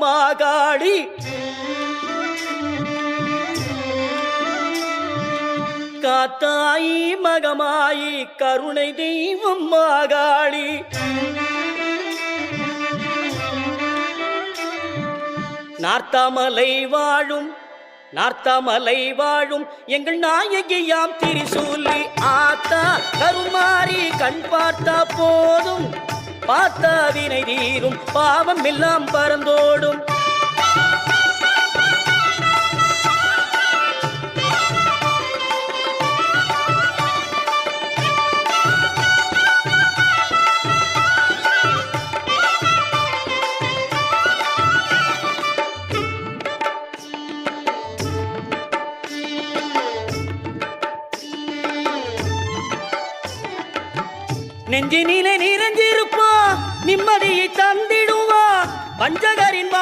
மாகாளி காத்தாயி மகமாயி கருணை தெய்வம் மாகாளி நார்த்தாமலை வாழும் எங்கள் நாயகியாம் திரிசூலி ஆத்தா கருமாறி கண் பார்த்தா போதும் பார்த்தா வினை தீரும் பாவம் எல்லாம் பறந்தோடும் நெஞ்சினிலே நிறைஞ்சிருப்பா நிம்மதியை தந்திடுவா பஞ்சகரின்